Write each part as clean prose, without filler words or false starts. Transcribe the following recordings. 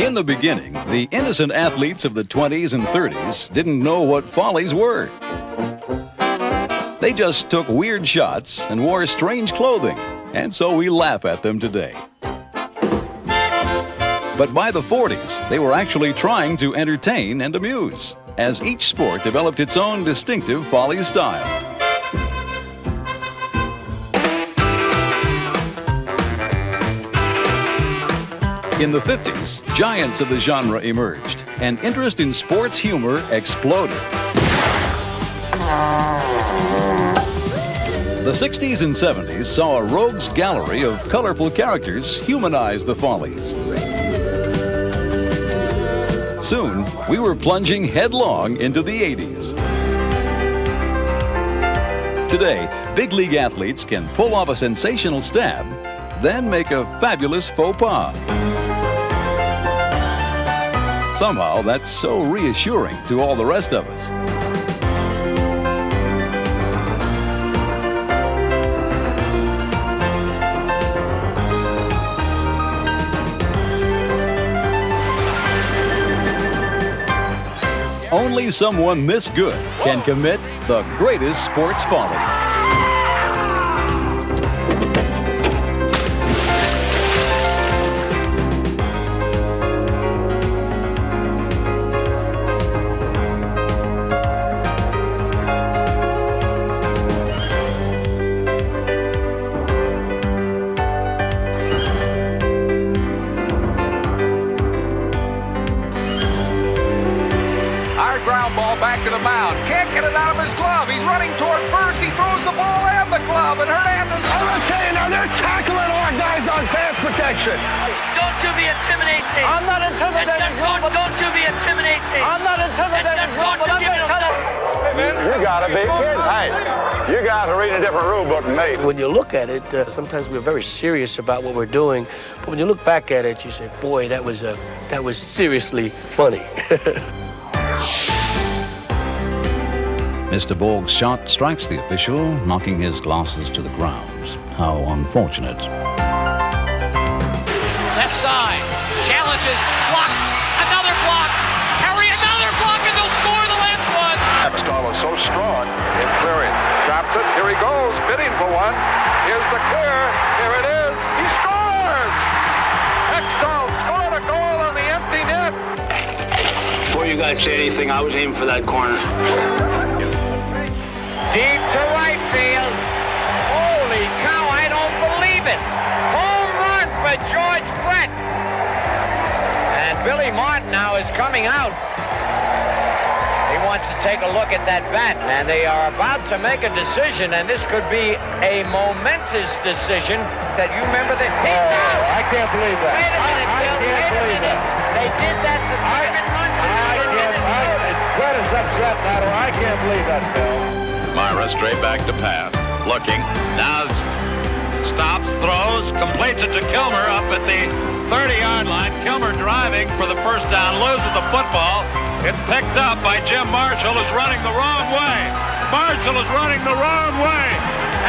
In the beginning, the innocent athletes of the 20s and 30s didn't know what follies were. They just took weird shots and wore strange clothing, and so we laugh at them today. But by the 40s, they were actually trying to entertain and amuse, as each sport developed its own distinctive folly style. In the 50s, giants of the genre emerged, and interest in sports humor exploded. The 60s and 70s saw a rogues gallery of colorful characters humanize the follies. Soon, we were plunging headlong into the 80s. Today, big league athletes can pull off a sensational stab, then make a fabulous faux pas. Somehow, that's so reassuring to all the rest of us. Only someone this good can commit the greatest sports follies. Back to the mound. Can't get it out of his glove. He's running toward first. He throws the ball and the glove. And Hernandez is... I'm saying now they're tackling our guys on pass protection. Don't you be intimidating me. I'm not intimidating you. Don't you be intimidating me. I'm not intimidating you. Don't you be intimidating. You gotta be kidding. Hey, you guys are reading a different rule book than me. When you look at it, sometimes we're very serious about what we're doing. But when you look back at it, you say, boy, that was seriously funny. Mr. Borg's shot strikes the official, knocking his glasses to the ground. How unfortunate. Left side, challenges, block, another block, Harry, another block, and they'll score the last one. Hextall is so strong in clearing. Trapped it, here he goes, bidding for one. Here's the clear, here it is, he scores! Hextall scored a goal on the empty net. Before you guys say anything, I was aiming for that corner. Deep to right field. Holy cow, I don't believe it. Home run for George Brett. And Billy Martin now is coming out. He wants to take a look at that bat. And they are about to make a decision, and this could be a momentous decision. That you remember that? I can't believe that. Wait a minute, Bill. Wait a minute. They did that to Simon Munson. Brett is upset now. I can't believe that, Bill. Myra straight back to pass. Looking. Now stops, throws, completes it to Kilmer up at the 30-yard line. Kilmer driving for the first down, loses the football. It's picked up by Jim Marshall, who's running the wrong way. Marshall is running the wrong way.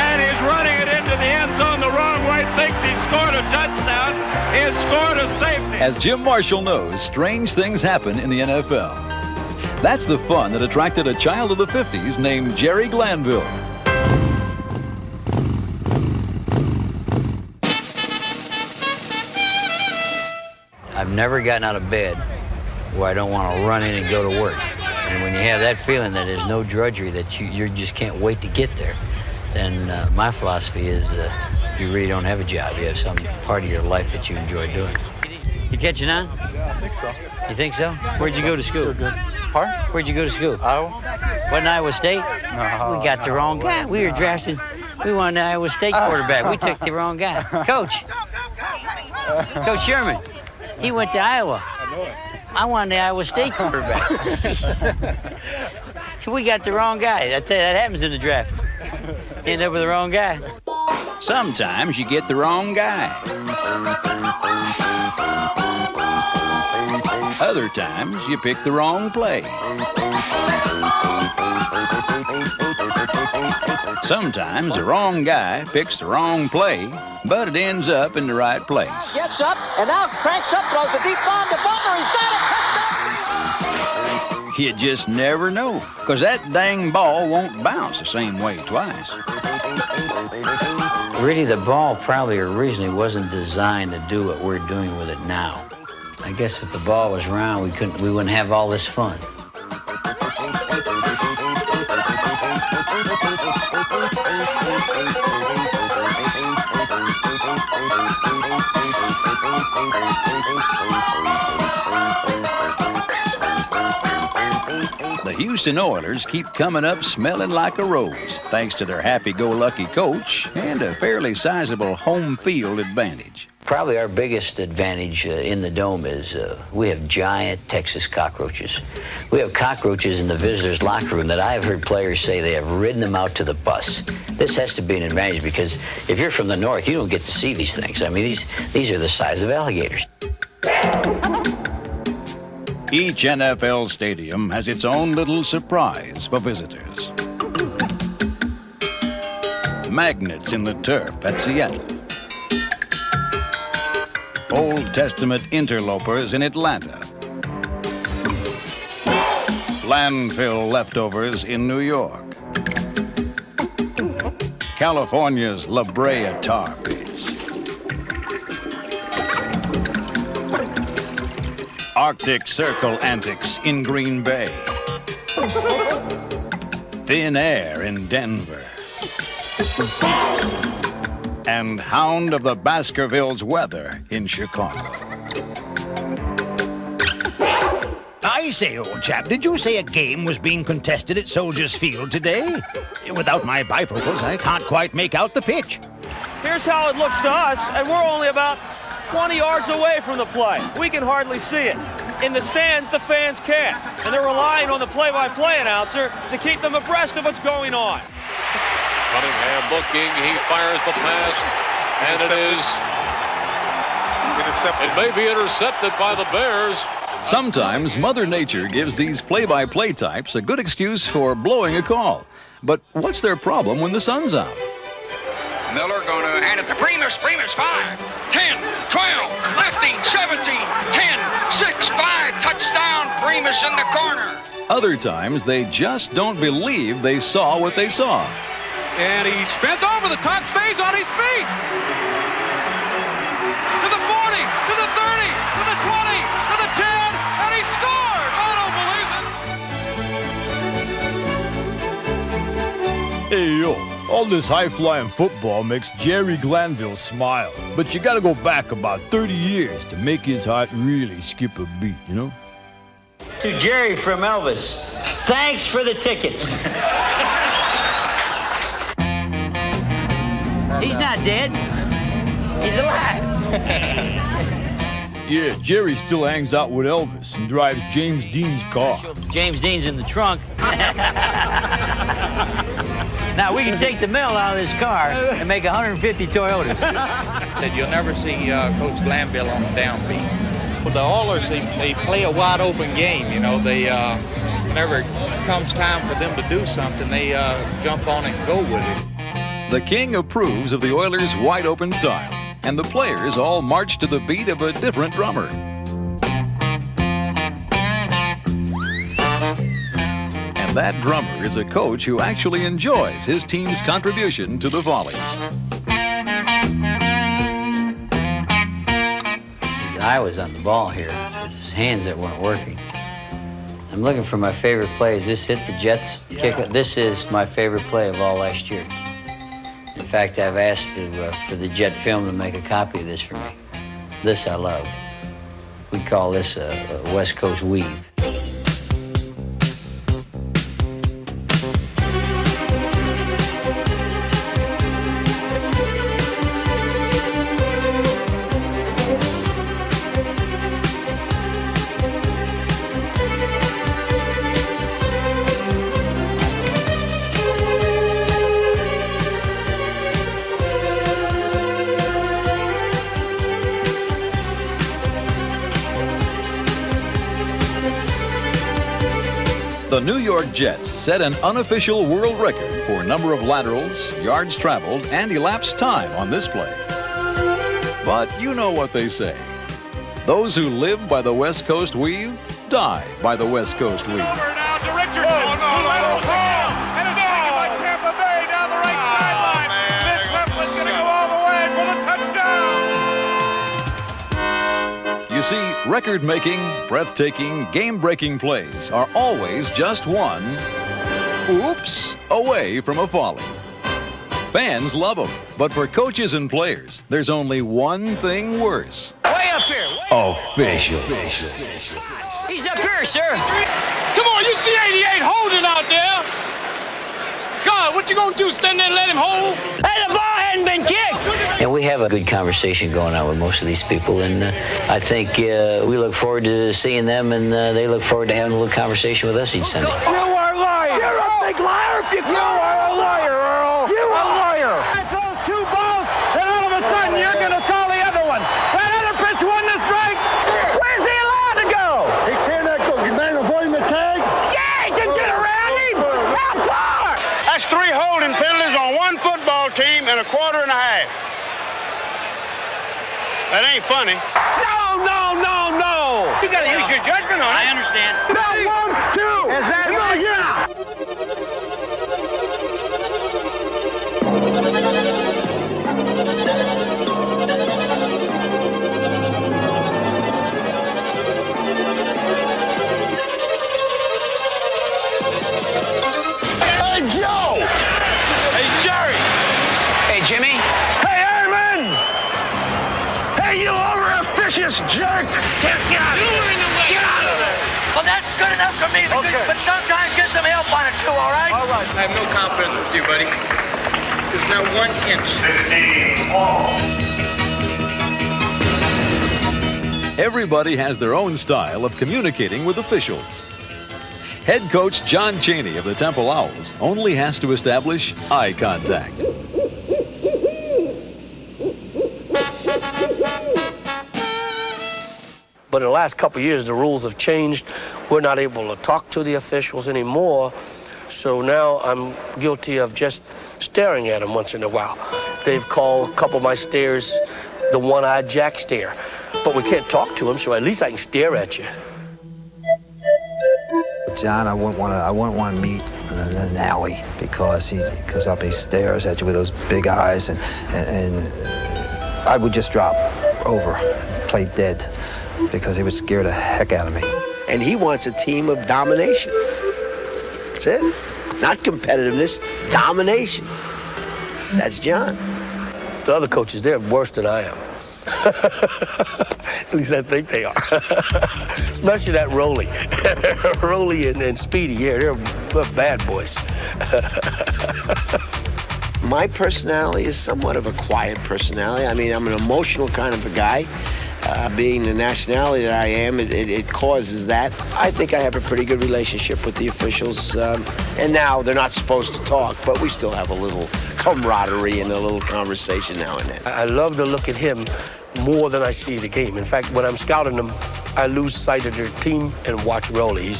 And he's running it into the end zone the wrong way. Thinks he scored a touchdown. He has scored a safety. As Jim Marshall knows, strange things happen in the NFL. That's the fun that attracted a child of the 50s named Jerry Glanville. I've never gotten out of bed where I don't want to run in and go to work. And when you have that feeling that there's no drudgery, that you just can't wait to get there, then my philosophy is you really don't have a job. You have some part of your life that you enjoy doing. You catching on? Yeah, I think so. You think so? Where'd you go to school? Good. Pardon? Where'd you go to school? Iowa. Wasn't Iowa State? No. We got the wrong guy. We were drafting. We wanted the Iowa State quarterback. We took the wrong guy. Coach Sherman. He went to Iowa. I know it. I wanted the Iowa State quarterback. We got the wrong guy. I tell you, that happens in the draft. You end up with the wrong guy. Sometimes you get the wrong guy. Other times you pick the wrong play. Sometimes the wrong guy picks the wrong play, but it ends up in the right place. Gets up, and now cranks up, throws a deep bomb to Butler. He's got it. You just never know, because that dang ball won't bounce the same way twice. Really, the ball probably originally wasn't designed to do what we're doing with it now. I guess if the ball was round, we wouldn't have all this fun. The Houston Oilers keep coming up smelling like a rose, thanks to their happy-go-lucky coach and a fairly sizable home field advantage. Probably our biggest advantage in the Dome is we have giant Texas cockroaches. We have cockroaches in the visitors' locker room that I've heard players say they have ridden them out to the bus. This has to be an advantage because if you're from the north, you don't get to see these things. I mean, these are the size of alligators. Each NFL stadium has its own little surprise for visitors. Magnets in the turf at Seattle. Old Testament interlopers in Atlanta. Landfill leftovers in New York. California's La Brea tar pits. Arctic Circle antics in Green Bay. Thin air in Denver. And Hound of the Baskervilles weather in Chicago. I say, old chap, did you say a game was being contested at Soldiers Field today? Without my bifocals, I can't quite make out the pitch. Here's how it looks to us, and we're only about 20 yards away from the play. We can hardly see it. In the stands, the fans can't, and they're relying on the play-by-play announcer to keep them abreast of what's going on. Cunningham looking, he fires the pass, and it may be intercepted by the Bears. Sometimes Mother Nature gives these play-by-play types a good excuse for blowing a call. But what's their problem when the sun's out? Miller going to hand it to Primus. Primus 5, 10, 12, lifting, 17, 10, 6, 5, touchdown, Primus in the corner. Other times, they just don't believe they saw what they saw. And he spins over the top, stays on his feet. To the 40, to the 30, to the 20, to the 10, and he scored! I don't believe it. Hey, yo, all this high-flying football makes Jerry Glanville smile. But you gotta go back about 30 years to make his heart really skip a beat, you know? To Jerry from Elvis, thanks for the tickets. He's not dead. He's alive. Yeah, Jerry still hangs out with Elvis and drives James Dean's car. James Dean's in the trunk. Now, we can take the mill out of this car and make 150 Toyotas. That you'll never see Coach Glanville on the downbeat. Well, the Oilers, they play a wide-open game. You know, they whenever it comes time for them to do something, they jump on it and go with it. The King approves of the Oilers' wide-open style, and the players all march to the beat of a different drummer. And that drummer is a coach who actually enjoys his team's contribution to the Follies. I was on the ball here. It's his hands that weren't working. I'm looking for my favorite play. Is this it, the Jets kick? This is my favorite play of all last year. In fact, I've asked for the Jet Film to make a copy of this for me. This I love. We call this a West Coast weave. The New York Jets set an unofficial world record for number of laterals, yards traveled, and elapsed time on this play. But you know what they say. Those who live by the West Coast weave die by the West Coast weave. Now to Richardson, who let it fall, and it's taken by Tampa Bay down the right sideline. Vince Heflin's going to go all the way for the touchdown. You see, record-making, breathtaking, game-breaking plays are always just one oops away from a folly. Fans love them, but for coaches and players, there's only one thing worse. Way up here. Official. He's up here, sir. Come on, you see 88 holding out there. God, what you gonna do, stand there and let him hold? Hey, the ball hadn't been kicked. And we have a good conversation going on with most of these people, and I think we look forward to seeing them, and they look forward to having a little conversation with us each Sunday. You are lying. You're a big liar. You are a liar, Earl. You are a liar. I throws two balls, and all of a sudden you're going to call the other one. That other pitch won the strike. Where's he allowed to go? He cannot go. You man avoiding the tag? Yeah, he can get around him. How far? That's 3 holding penalties on one football team in a quarter and a half. That ain't funny. No. You gotta use your judgment on it. I understand. No, 1, 2. Is that right? Yeah. Hey, Joe! Hey, Jerry! Hey, Jimmy. Hey, Airman! Hey, you over-officious jerk! Get out of here! Get out of there! Well, that's good enough for me. But sometimes get some help on it, too, all right? All right. I have no confidence with you, buddy. There's not 1 inch. 15 Everybody has their own style of communicating with officials. Head coach John Chaney of the Temple Owls only has to establish eye contact. But in the last couple of years, the rules have changed. We're not able to talk to the officials anymore. So now I'm guilty of just staring at them once in a while. They've called a couple of my stares the one-eyed Jack stare. But we can't talk to them, so at least I can stare at you. John, I wouldn't want to meet in an alley because he comes up and he stares at you with those big eyes, and I would just drop over, play dead, because he would scare the heck out of me. And he wants a team of domination. That's it. Not competitiveness, domination. That's John. The other coaches, they're worse than I am. At least I think they are. Especially that Roley. Roley and Speedy, yeah, they're bad boys. My personality is somewhat of a quiet personality. I mean, I'm an emotional kind of a guy. Being the nationality that I am, it causes that. I think I have a pretty good relationship with the officials. And now they're not supposed to talk, but we still have a little camaraderie and a little conversation now and then. I love to look at him more than I see the game. In fact, when I'm scouting them, I lose sight of their team and watch Roley.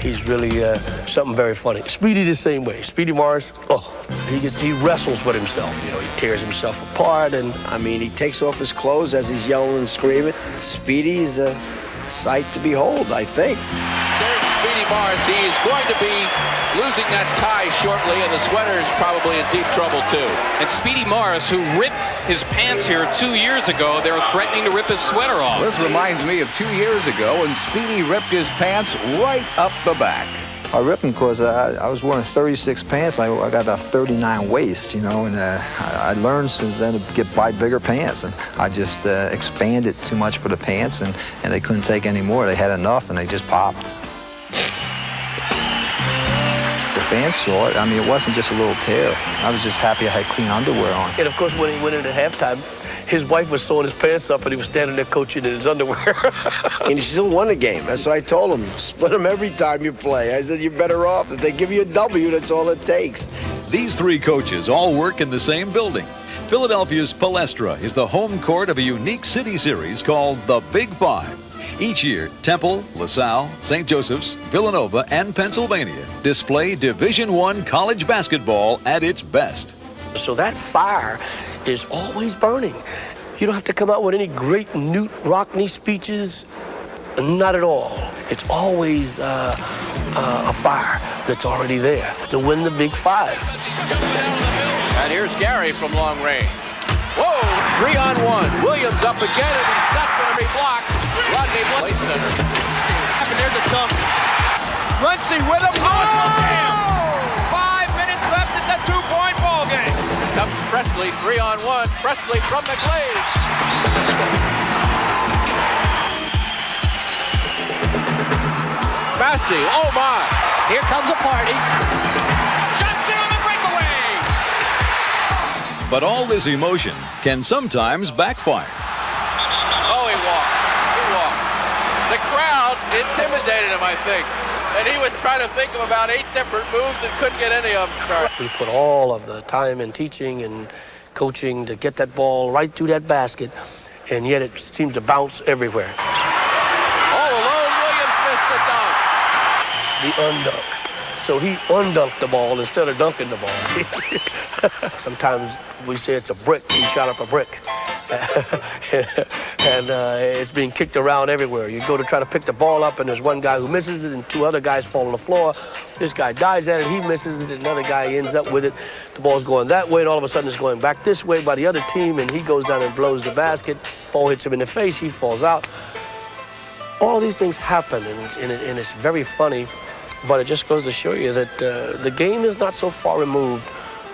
He's really something very funny. Speedy the same way. Speedy Morris, he wrestles with himself. You know, he tears himself apart, and I mean, he takes off his clothes as he's yelling and screaming. Speedy's a sight to behold, I think. There's Speedy Morris. He's going to be losing that tie shortly, and the sweater is probably in deep trouble, too. And Speedy Morris, who ripped his pants here 2 years ago, they were threatening to rip his sweater off. This reminds me of 2 years ago when Speedy ripped his pants right up the back. I ripped them because I was wearing 36 pants. I got about 39 waist, you know, and I learned since then to buy bigger pants. And I just expanded too much for the pants, and they couldn't take any more. They had enough, and they just popped. The fans saw it. I mean, it wasn't just a little tear. I was just happy I had clean underwear on. And, of course, when he went into halftime, his wife was sewing his pants up, and he was standing there coaching in his underwear. And he still won the game. That's what I told him. Split them every time you play. I said, you're better off. If they give you a W, that's all it takes. These three coaches all work in the same building. Philadelphia's Palestra is the home court of a unique city series called the Big Five. Each year, Temple, LaSalle, St. Joseph's, Villanova, and Pennsylvania display Division I college basketball at its best. So that fire is always burning. You don't have to come out with any great Newt Rockney speeches. Not at all. It's always a fire that's already there to win the Big Five. And here's Gary from long range. Whoa, 3-on-1. Williams up again, and it's not going to be blocked. Rodney play center. And there's a dunk. Muncie with a ball. 5 minutes left. It's a 2-point ball game. Comes Presley, 3-on-1. Presley from the glaze. Massey, oh my. Here comes a party. Johnson on the breakaway. But all this emotion can sometimes backfire. Oh, he walked. He walked. The crowd intimidated him, I think. And he was trying to think of about 8 different moves and couldn't get any of them started. We put all of the time in teaching and coaching to get that ball right through that basket, and yet it seems to bounce everywhere. All alone, Williams missed the dunk. The undunk. So he undunked the ball instead of dunking the ball. Sometimes we say it's a brick. He shot up a brick. And it's being kicked around everywhere. You go to try to pick the ball up, and there's one guy who misses it, and 2 other guys fall on the floor. This guy dives at it, he misses it, and another guy ends up with it. The ball's going that way, and all of a sudden it's going back this way by the other team, and he goes down and blows the basket. Ball hits him in the face, he falls out. All of these things happen, and it's very funny, but it just goes to show you that the game is not so far removed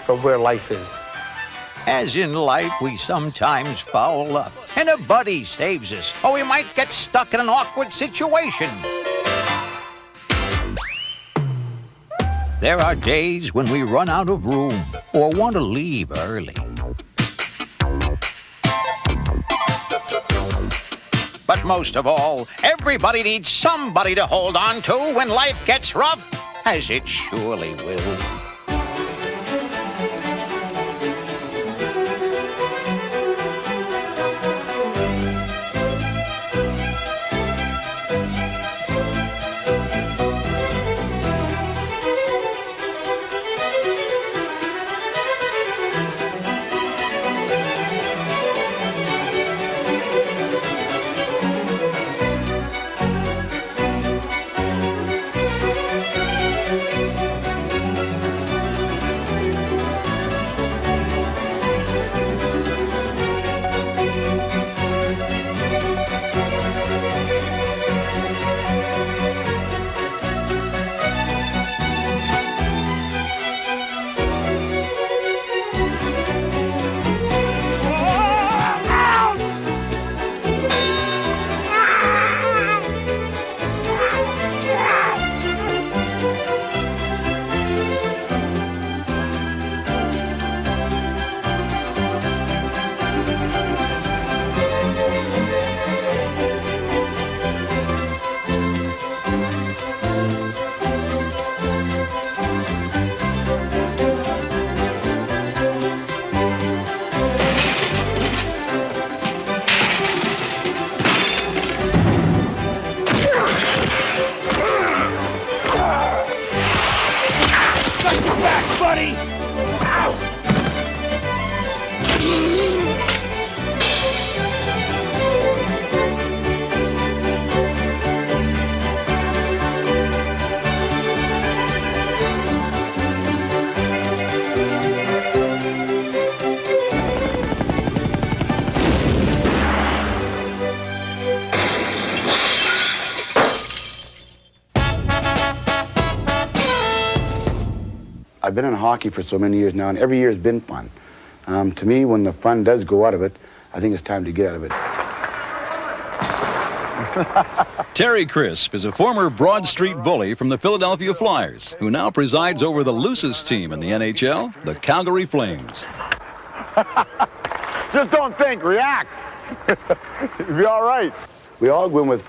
from where life is. As in life, we sometimes foul up, and a buddy saves us, or we might get stuck in an awkward situation. There are days when we run out of room or want to leave early. But most of all, everybody needs somebody to hold on to when life gets rough, as it surely will. I've been in hockey for so many years now, and every year has been fun. To me, when the fun does go out of it, I think it's time to get out of it. Terry Crisp is a former Broad Street bully from the Philadelphia Flyers, who now presides over the loosest team in the NHL, the Calgary Flames. Just don't think, react. You'll be all right. We all go in with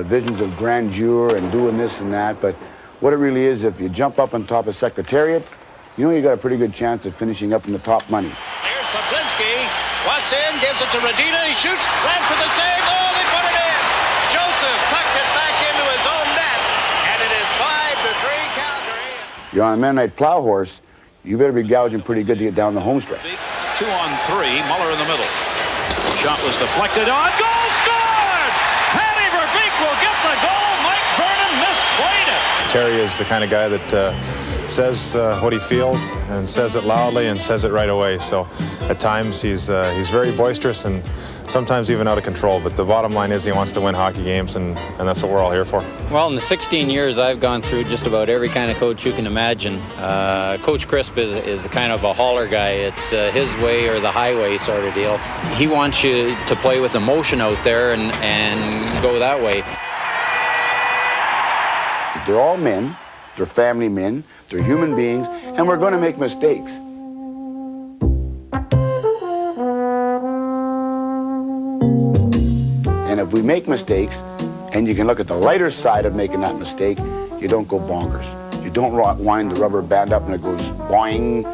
visions of grandeur and doing this and that, but what it really is, if you jump up on top of Secretariat, you know you got a pretty good chance of finishing up in the top money. Here's Poplinski. What's in, gives it to Radina. He shoots, ran for the save. Oh, they put it in. Joseph it back into his own net, and it is 5-3 Calgary. You're on a Mennonite plow horse, you better be gouging pretty good to get down the home stretch. 2 on 3, Muller in the middle. Shot was deflected on, goal scored! Patty Verbeek will get the goal. Mike Vernon misplayed it. Terry is the kind of guy that says what he feels and says it loudly and says it right away. So at times he's very boisterous and sometimes even out of control. But the bottom line is he wants to win hockey games, and that's what we're all here for. Well, in the 16 years I've gone through just about every kind of coach you can imagine. Coach Crisp is kind of a hauler guy. It's his way or the highway sort of deal. He wants you to play with emotion out there and go that way. They're all men, they're family men, they're human beings, and we're going to make mistakes. And if we make mistakes, and you can look at the lighter side of making that mistake, you don't go bonkers. You don't wind the rubber band up and it goes boing.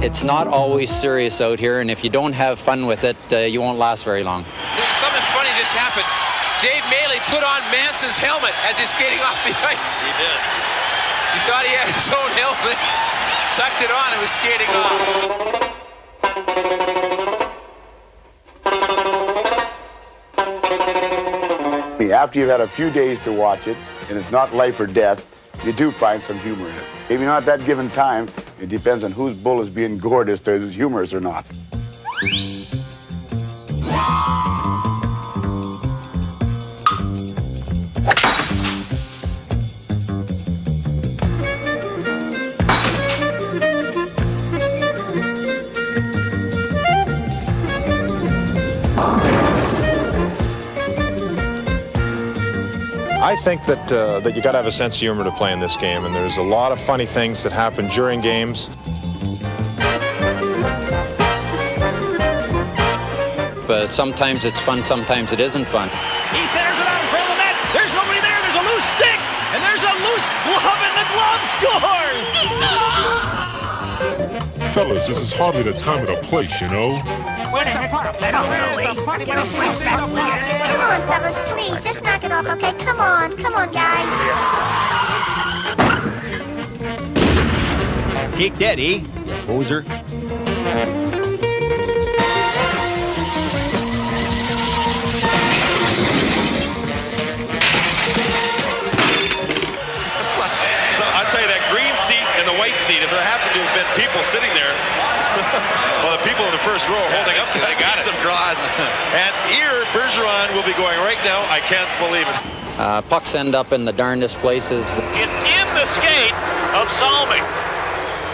It's not always serious out here, and if you don't have fun with it, you won't last very long. Something funny just happened. Dave Maley put on Manson's helmet as he's skating off the ice. He did. He thought he had his own helmet, tucked it on, and was skating off. After you've had a few days to watch it, and it's not life or death, you do find some humor in it. Maybe not at that given time. It depends on whose bull is being gored as to who's humorous or not. I think that you got to have a sense of humor to play in this game, and there's a lot of funny things that happen during games. But sometimes it's fun, sometimes it isn't fun. He centers it out in front of the net. There's nobody there. There's a loose stick, and there's a loose glove, and the glove scores. Fellas, this is hardly the time or the place, you know. Come on, fellas, please, just knock it off, okay? Come on, guys. Take that, eh, you poser. And the white seat, if there happened to have been people sitting there, well, the people in the first row holding up to that piece of glass. And here, Bergeron will be going right now. I can't believe it. Pucks end up in the darndest places. It's in the skate of Salming.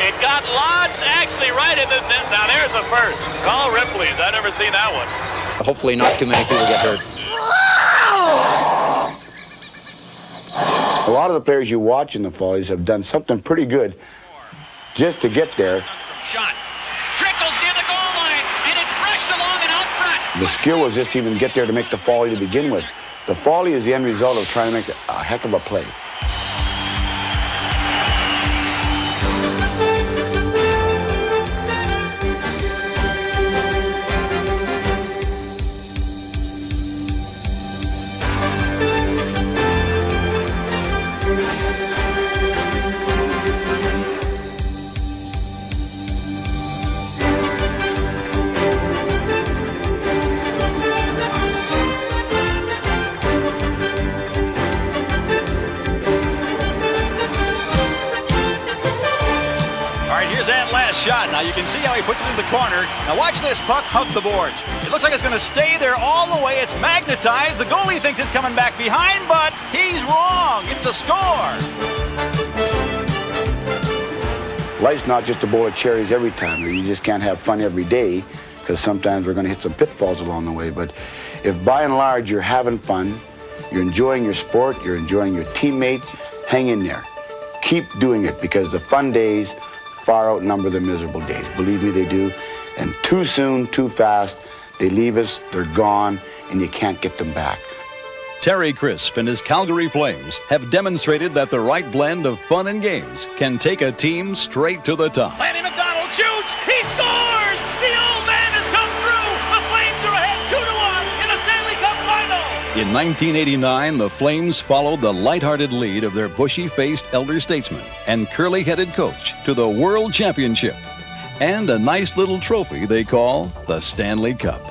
It got lodged actually right in the net. Now there's the first. Call Ripley's. I've never seen that one. Hopefully not too many people get hurt. A lot of the players you watch in the Follies have done something pretty good just to get there. Shot. Trickles near the goal line, and it's brushed along and out front. The skill was just to even get there to make the Folly to begin with. The Folly is the end result of trying to make a heck of a play. Shot. Now you can see how he puts it in the corner. Now watch this puck hug the boards. It looks like it's going to stay there all the way. It's magnetized. The goalie thinks it's coming back behind, but he's wrong. It's a score. Life's not just a bowl of cherries every time. You just can't have fun every day because sometimes we're going to hit some pitfalls along the way. But if by and large you're having fun, you're enjoying your sport, you're enjoying your teammates, hang in there. Keep doing it because the fun days far outnumber the miserable days. Believe me, they do. And too soon, too fast, They leave us, they're gone, and you can't get them back. Terry Crisp and his Calgary Flames have demonstrated that the right blend of fun and games can take a team straight to the top. Lanny McDonald shoots. He scores. The old man has come through. The Flames are ahead 2-1 in the Stanley Cup Final. In 1989, the Flames followed the lighthearted lead of their bushy-faced elder statesman and curly-headed coach to the World Championship and a nice little trophy they call the Stanley Cup.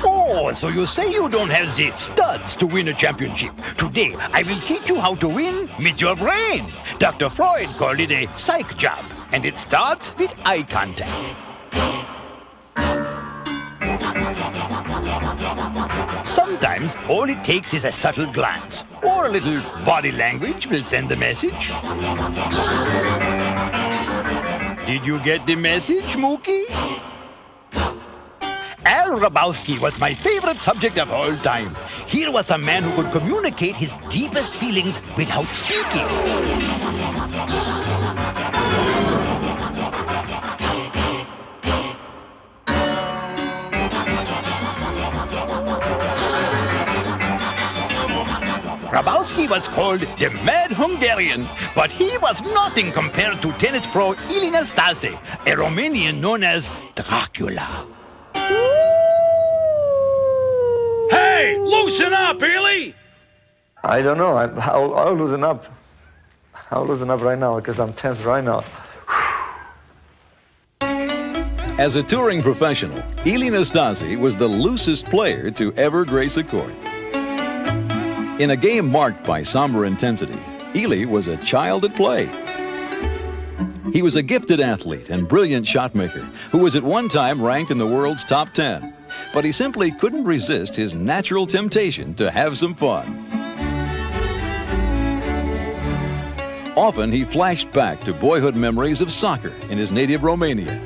Oh, so you say you don't have the studs to win a championship. Today, I will teach you how to win with your brain. Dr. Freud called it a psych job, and it starts with eye contact. Sometimes all it takes is a subtle glance, or a little body language will send the message. Did you get the message, Mookie? Al Grabowski was my favorite subject of all time. Here was a man who could communicate his deepest feelings without speaking. Grabowski was called the Mad Hungarian, but he was nothing compared to tennis pro Ilie Nastase, a Romanian known as Dracula. Hey, loosen up, Ilie! I don't know. I'll loosen up. I'll loosen up right now because I'm tense right now. As a touring professional, Ilie Nastase was the loosest player to ever grace a court. In a game marked by somber intensity, Ilie was a child at play. He was a gifted athlete and brilliant shot maker who was at one time ranked in the world's top 10. But he simply couldn't resist his natural temptation to have some fun. Often he flashed back to boyhood memories of soccer in his native Romania.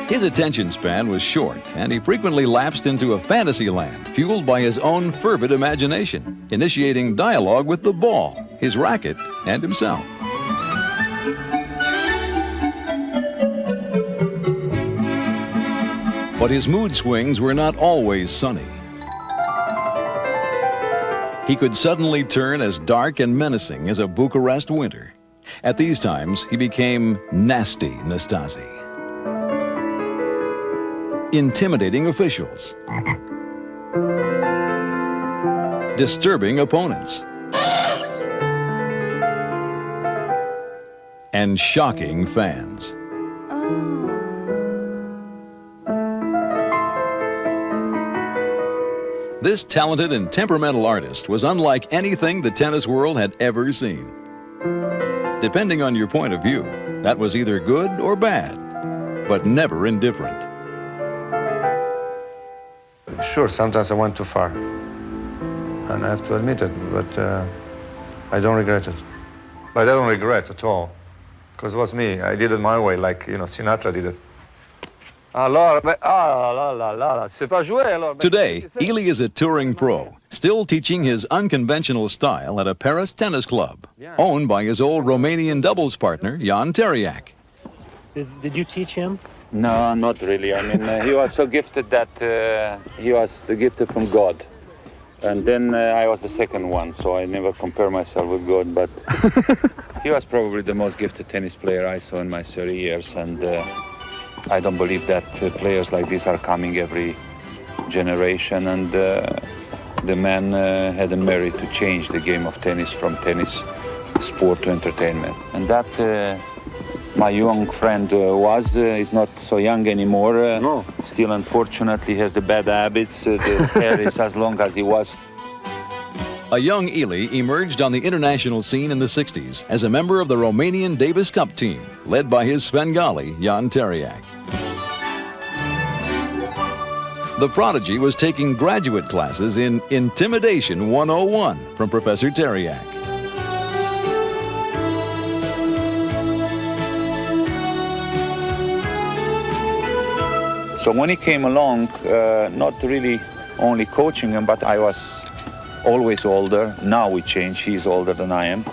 His attention span was short, and he frequently lapsed into a fantasy land fueled by his own fervid imagination, initiating dialogue with the ball, his racket, and himself. But his mood swings were not always sunny. He could suddenly turn as dark and menacing as a Bucharest winter. At these times, he became Nasty Nastase. Intimidating officials. Disturbing opponents. And shocking fans. This talented and temperamental artist was unlike anything the tennis world had ever seen. Depending on your point of view, that was either good or bad, but never indifferent. Sure, sometimes I went too far, and I have to admit it, but I don't regret it. But I don't regret at all, because it was me. I did it my way, like, Sinatra did it. Today, Ilie is a touring pro, still teaching his unconventional style at a Paris tennis club, owned by his old Romanian doubles partner, Jan Teriak. Did you teach him? No, not really. I mean, he was so gifted that he was gifted from God. And then I was the second one, so I never compare myself with God, but he was probably the most gifted tennis player I saw in my 30 years, and I don't believe that players like this are coming every generation, and the man had a merit to change the game of tennis from tennis sport to entertainment. And that my young friend is not so young anymore. No. Still, unfortunately, has the bad habits. The hair is as long as he was. A young Ilie emerged on the international scene in the 60s as a member of the Romanian Davis Cup team, led by his Svengali, Jan Teriak. The prodigy was taking graduate classes in Intimidation 101 from Professor Teriak. So when he came along, not really only coaching him, but I was always older. Now we change. He's older than I am.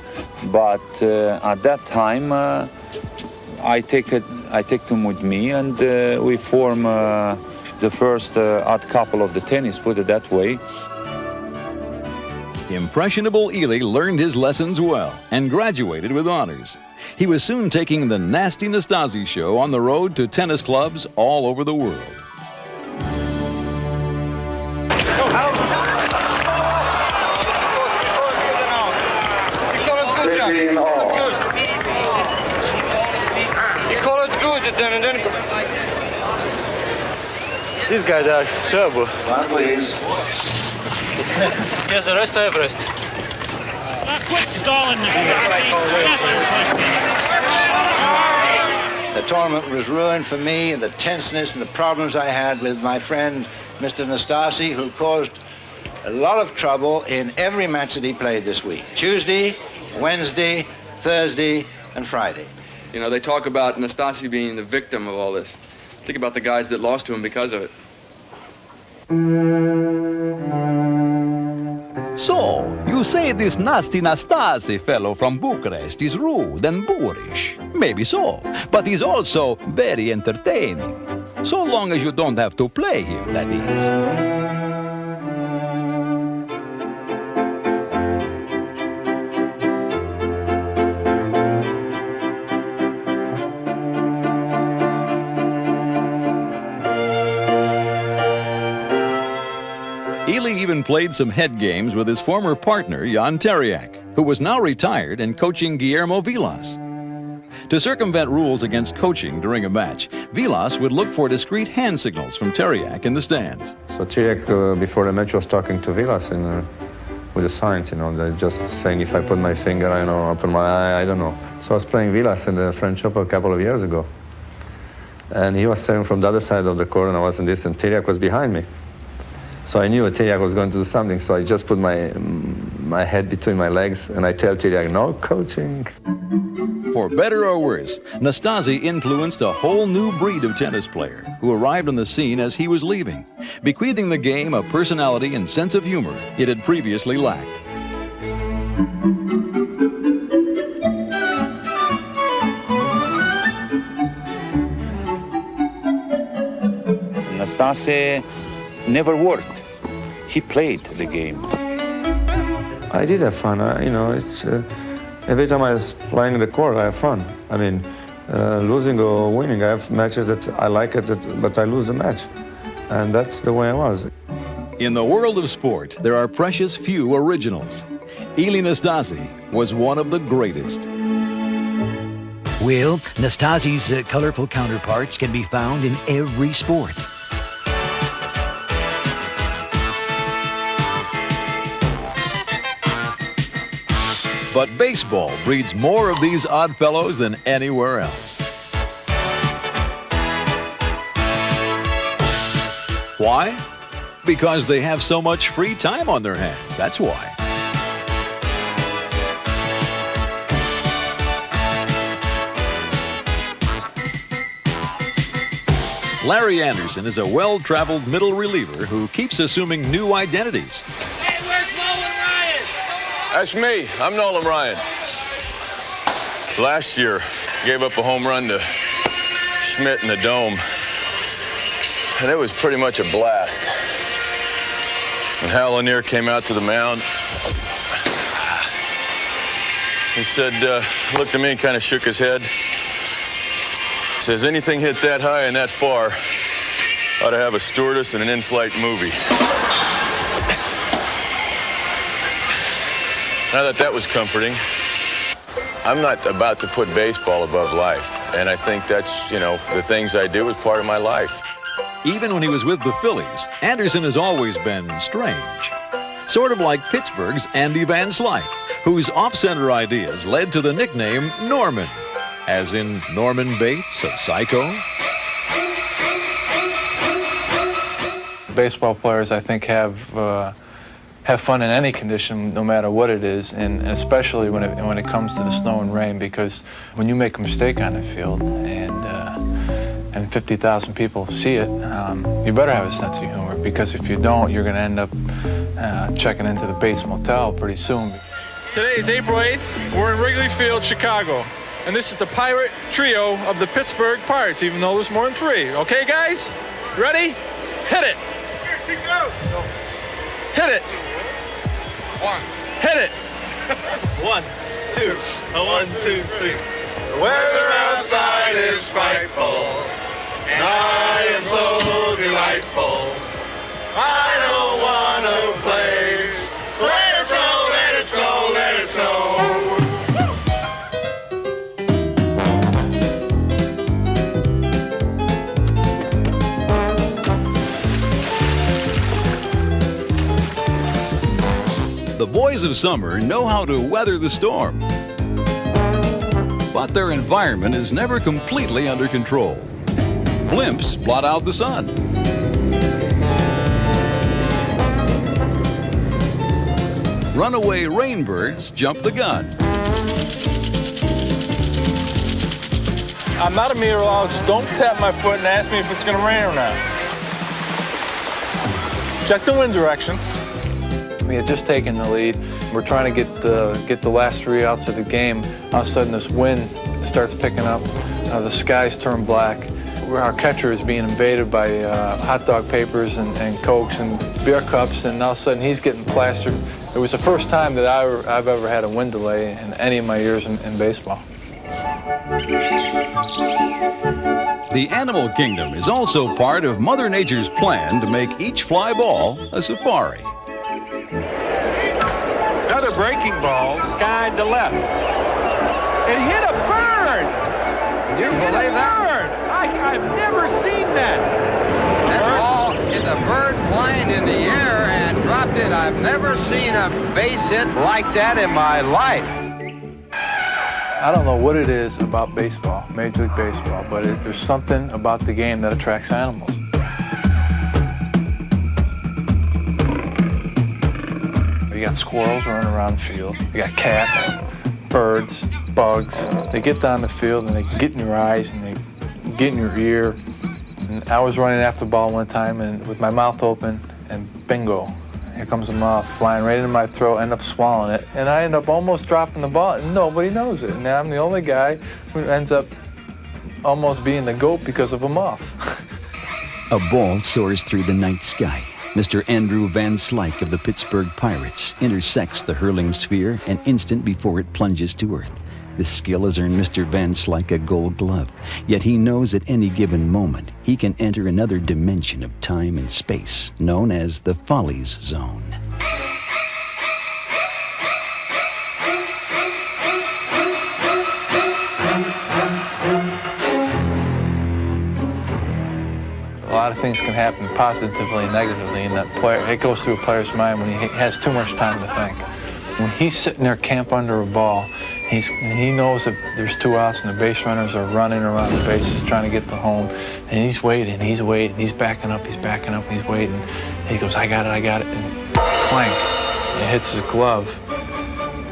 But at that time, I take them with me, and we form the first odd couple of the tennis, put it that way. Impressionable Ilie learned his lessons well and graduated with honors. He was soon taking the Ilie Nastase show on the road to tennis clubs all over the world. These guys are terrible. One, please. Yes, the rest of Everest. Quit stalling The tournament was ruined for me, and the tenseness and the problems I had with my friend, Mr. Nastase, who caused a lot of trouble in every match that he played this week. Tuesday, Wednesday, Thursday, and Friday. You know, they talk about Nastase being the victim of all this. Think about the guys that lost to him because of it. So, you say this Ilie Nastase fellow from Bucharest is rude and boorish. Maybe so, but he's also very entertaining. So long as you don't have to play him, that is. Ilie even played some head games with his former partner, Jan Teriak, who was now retired and coaching Guillermo Vilas. To circumvent rules against coaching during a match, Vilas would look for discreet hand signals from Teriak in the stands. So Teriak, before the match, was talking to Vilas with the signs, you know, they're just saying if I put my finger, I know, open my eye, I don't know. So I was playing Vilas in the French Open a couple of years ago. And he was serving from the other side of the court, and I was in this, and Teriak was behind me. So I knew Teriak was going to do something, so I just put my head between my legs, and I tell Teriak, no coaching. For better or worse, Nastase influenced a whole new breed of tennis player who arrived on the scene as he was leaving, bequeathing the game a personality and sense of humor it had previously lacked. Nastase never worked. He played the game. I did have fun. You know, it's every time I was playing the court, I have fun. I mean, losing or winning, I have matches that I like it, but I lose the match, and that's the way I was. In the world of sport, there are precious few originals. Ilie Nastase was one of the greatest. Well, Nastase's colorful counterparts can be found in every sport. But baseball breeds more of these odd fellows than anywhere else. Why? Because they have so much free time on their hands, that's why. Larry Anderson is a well-traveled middle reliever who keeps assuming new identities. That's me. I'm Nolan Ryan. Last year, gave up a home run to Schmidt in the Dome, and it was pretty much a blast. And Hal Lanier came out to the mound. He said, looked at me and kind of shook his head. He says, anything hit that high and that far ought to have a stewardess and an in-flight movie. Now that was comforting, I'm not about to put baseball above life. And I think that's, you know, the things I do is part of my life. Even when he was with the Phillies, Anderson has always been strange. Sort of like Pittsburgh's Andy Van Slyke, whose off-center ideas led to the nickname Norman, as in Norman Bates of Psycho. Baseball players, I think, have fun in any condition, no matter what it is, and especially when it comes to the snow and rain, because when you make a mistake on the field and 50,000 people see it, you better have a sense of humor, because if you don't, you're going to end up checking into the Bates Motel pretty soon. Today is April 8th. We're in Wrigley Field, Chicago. And this is the Pirate Trio of the Pittsburgh Pirates, even though there's more than 3. Okay, guys? Ready? Hit it. Hit it. 1. Hit it. 1, 2. 1, 2, 3. The weather outside is frightful, and I am so delightful. I don't want to play. So let it snow, let it snow, let it snow. The boys of summer know how to weather the storm. But their environment is never completely under control. Blimps blot out the sun. Runaway rainbirds jump the gun. I'm not a meteorologist. Don't tap my foot and ask me if it's going to rain or not. Check the wind direction. We had just taken the lead. We're trying to get the last 3 outs of the game. All of a sudden, this wind starts picking up. The skies turn black. Our catcher is being invaded by hot dog papers and Cokes and beer cups, and all of a sudden, he's getting plastered. It was the first time that I've ever had a wind delay in any of my years in baseball. The animal kingdom is also part of Mother Nature's plan to make each fly ball a safari. Another breaking ball skied to left. It hit a bird! You believe that? I've never seen that. That ball hit the bird flying in the air and dropped it. I've never seen a base hit like that in my life. I don't know what it is about baseball, Major League Baseball, but there's something about the game that attracts animals. You got squirrels running around the field. You got cats, birds, bugs. They get down the field and they get in your eyes and they get in your ear. And I was running after the ball one time and with my mouth open, and bingo, here comes a moth flying right into my throat, end up swallowing it, and I end up almost dropping the ball, and nobody knows it. And I'm the only guy who ends up almost being the GOAT because of a moth. A ball soars through the night sky. Mr. Andrew Van Slyke of the Pittsburgh Pirates intersects the hurling sphere an instant before it plunges to earth. This skill has earned Mr. Van Slyke a gold glove, yet he knows at any given moment he can enter another dimension of time and space, known as the Follies Zone. A lot of things can happen positively and negatively in that player. It goes through a player's mind when he has too much time to think. When he's sitting there camp under a ball, he knows that there's 2 outs and the base runners are running around the bases trying to get to home, and he's waiting, he's backing up, he's waiting. And he goes, I got it, and clank, it hits his glove.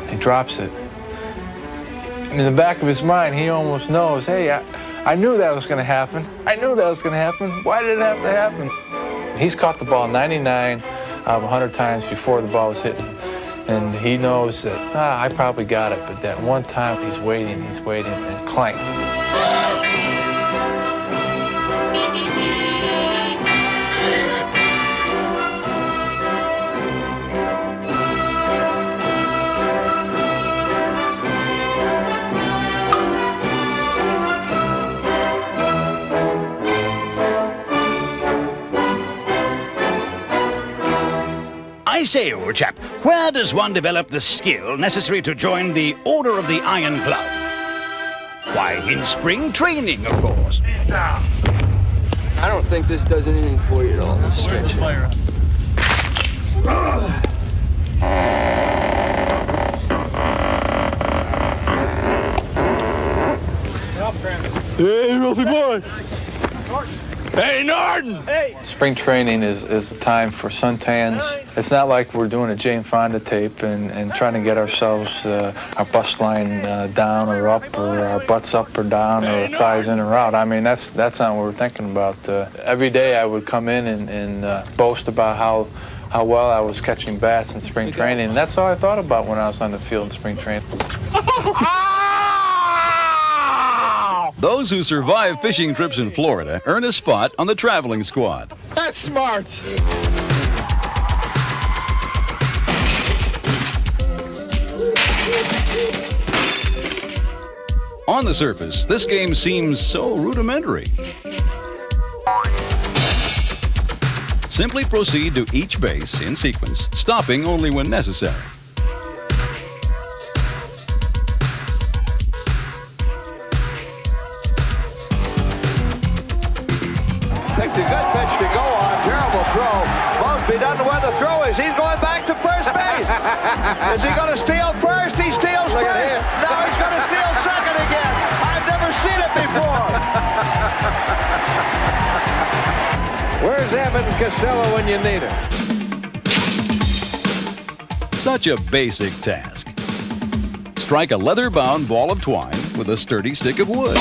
He drops it. In the back of his mind, he almost knows, hey, I knew that was going to happen. Why did it have to happen? He's caught the ball 99 out of 100 times before the ball was hitting. And he knows that, I probably got it, but that one time he's waiting, and clank. I say, old chap, where does one develop the skill necessary to join the Order of the Iron Glove? Why, in spring training, of course. I don't think this does anything for you at all, this stretch. Hey, Rothy boy! Hey, Norton! Hey! Spring training is the time for suntans. It's not like we're doing a Jane Fonda tape and trying to get ourselves our bust line down or up, or our butts up or down, or our thighs in or out. I mean, that's not what we're thinking about. Every day I would come in and boast about how how well I was catching bats in spring training. And that's all I thought about when I was on the field in spring training. Those who survive fishing trips in Florida earn a spot on the traveling squad. That's smart. On the surface, this game seems so rudimentary. Simply proceed to each base in sequence, stopping only when necessary. Takes a good pitch to go on. Terrible throw. Mosby doesn't know where the throw is. He's going back to first base. Is he going to steal first? He steals first. Now he's going to steal second again. I've never seen it before. Where's Evan Casella when you need him? Such a basic task. Strike a leather-bound ball of twine with a sturdy stick of wood.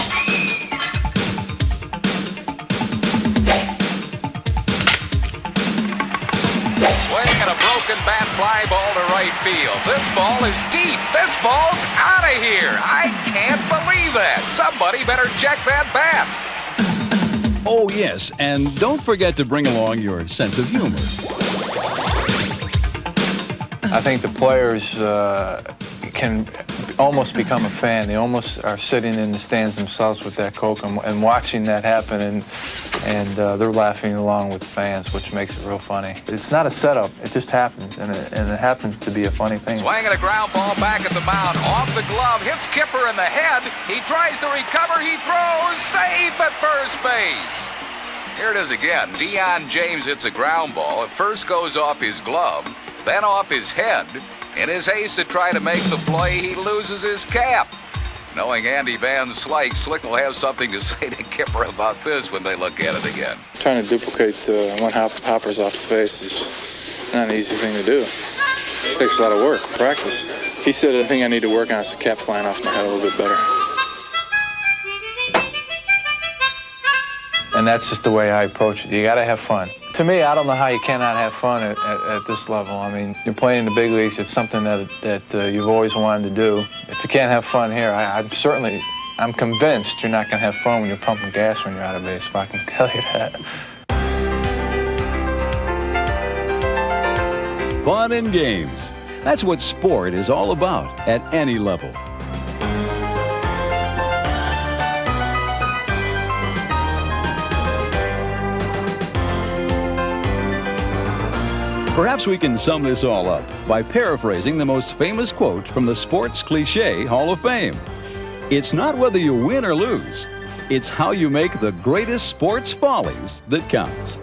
Swing and a broken bat fly ball to right field. This ball is deep. This ball's out of here. I can't believe that. Somebody better check that bat. Oh, yes, and don't forget to bring along your sense of humor. I think the players can almost become a fan. They almost are sitting in the stands themselves with that Coke and watching that happen, and they're laughing along with the fans, which makes it real funny. It's not a setup. It just happens, and it happens to be a funny thing. Swing and a ground ball back at the mound. Off the glove. Hits Kipper in the head. He tries to recover. He throws. Safe at first base. Here it is again. Deion James hits a ground ball. It first goes off his glove, then off his head. In his haste to try to make the play, he loses his cap. Knowing Andy Van Slyke will have something to say to Kipper about this when they look at it again. Trying to duplicate one hoppers off the face is not an easy thing to do. It takes a lot of work, practice. He said the thing I need to work on is the cap flying off my head a little bit better. And that's just the way I approach it. You got to have fun. To me, I don't know how you cannot have fun at this level. I mean, you're playing in the big leagues. It's something that you've always wanted to do. If you can't have fun here, I'm convinced you're not going to have fun when you're pumping gas when you're out of base. If I can tell you that. Fun and games. That's what sport is all about at any level. Perhaps we can sum this all up by paraphrasing the most famous quote from the Sports Cliché Hall of Fame. It's not whether you win or lose, it's how you make the greatest sports follies that counts.